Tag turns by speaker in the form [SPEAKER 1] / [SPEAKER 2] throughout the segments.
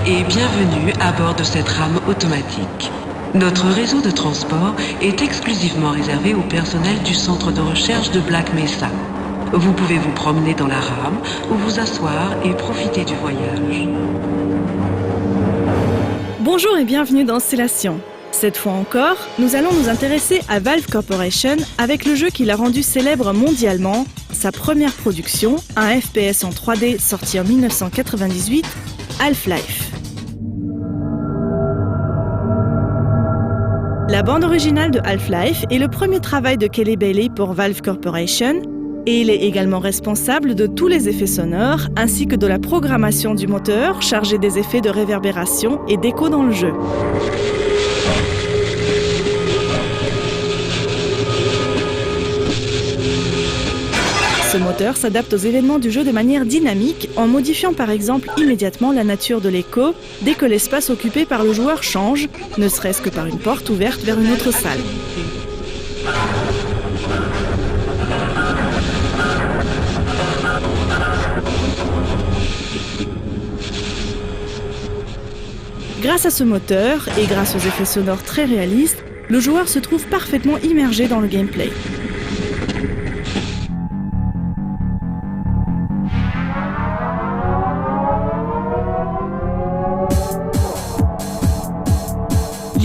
[SPEAKER 1] et bienvenue à bord de cette rame automatique. Notre réseau de transport est exclusivement réservé au personnel du centre de recherche de Black Mesa. Vous pouvez vous promener dans la rame ou vous asseoir et profiter du voyage.
[SPEAKER 2] Bonjour et bienvenue dans Célation. Cette fois encore, nous allons nous intéresser à Valve Corporation avec le jeu qui l'a rendu célèbre mondialement, sa première production, un FPS en 3D sorti en 1998, Half-Life. La bande originale de Half-Life est le premier travail de Kelly Bailey pour Valve Corporation et il est également responsable de tous les effets sonores ainsi que de la programmation du moteur chargé des effets de réverbération et d'écho dans le jeu. Ce moteur s'adapte aux événements du jeu de manière dynamique en modifiant par exemple immédiatement la nature de l'écho dès que l'espace occupé par le joueur change, ne serait-ce que par une porte ouverte vers une autre salle. Grâce à ce moteur et grâce aux effets sonores très réalistes, le joueur se trouve parfaitement immergé dans le gameplay.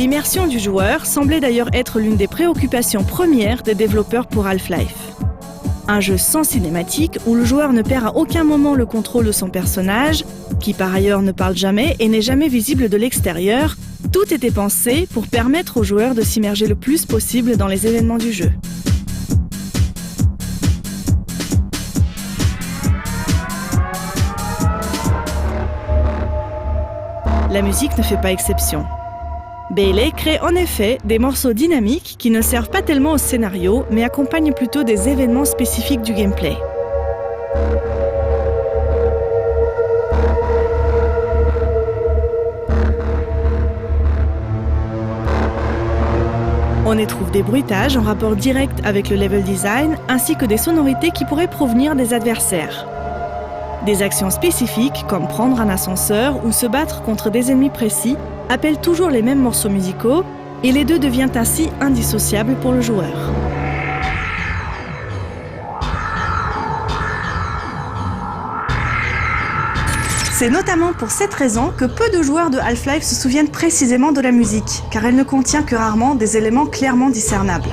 [SPEAKER 2] L'immersion du joueur semblait d'ailleurs être l'une des préoccupations premières des développeurs pour Half-Life. Un jeu sans cinématique où le joueur ne perd à aucun moment le contrôle de son personnage, qui par ailleurs ne parle jamais et n'est jamais visible de l'extérieur, tout était pensé pour permettre aux joueurs de s'immerger le plus possible dans les événements du jeu. La musique ne fait pas exception. Bailey crée en effet des morceaux dynamiques qui ne servent pas tellement au scénario, mais accompagnent plutôt des événements spécifiques du gameplay. On y trouve des bruitages en rapport direct avec le level design, ainsi que des sonorités qui pourraient provenir des adversaires. Des actions spécifiques, comme prendre un ascenseur ou se battre contre des ennemis précis, appellent toujours les mêmes morceaux musicaux, et les deux deviennent ainsi indissociables pour le joueur. C'est notamment pour cette raison que peu de joueurs de Half-Life se souviennent précisément de la musique, car elle ne contient que rarement des éléments clairement discernables.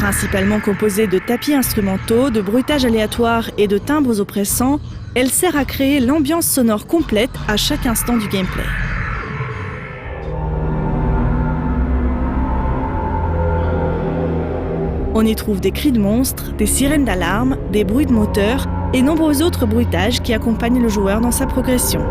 [SPEAKER 2] Principalement composée de tapis instrumentaux, de bruitages aléatoires et de timbres oppressants, elle sert à créer l'ambiance sonore complète à chaque instant du gameplay. On y trouve des cris de monstres, des sirènes d'alarme, des bruits de moteur et nombreux autres bruitages qui accompagnent le joueur dans sa progression.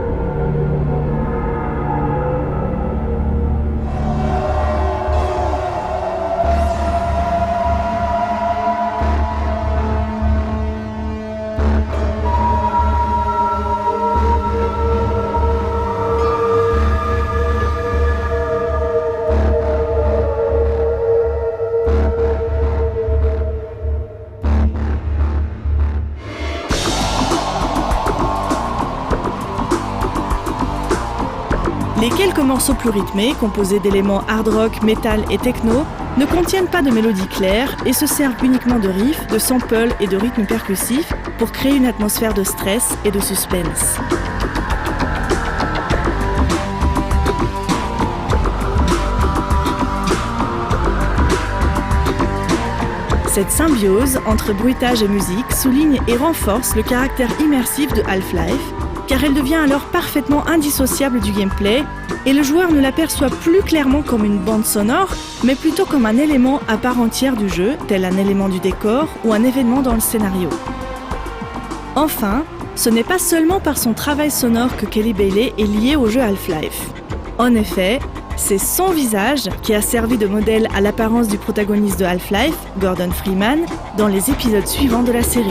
[SPEAKER 2] Les quelques morceaux plus rythmés, composés d'éléments hard rock, metal et techno, ne contiennent pas de mélodie claire et se servent uniquement de riffs, de samples et de rythmes percussifs pour créer une atmosphère de stress et de suspense. Cette symbiose entre bruitage et musique souligne et renforce le caractère immersif de Half-Life, car elle devient alors parfaitement indissociable du gameplay et le joueur ne l'aperçoit plus clairement comme une bande sonore, mais plutôt comme un élément à part entière du jeu, tel un élément du décor ou un événement dans le scénario. Enfin, ce n'est pas seulement par son travail sonore que Kelly Bailey est liée au jeu Half-Life. En effet, c'est son visage qui a servi de modèle à l'apparence du protagoniste de Half-Life, Gordon Freeman, dans les épisodes suivants de la série.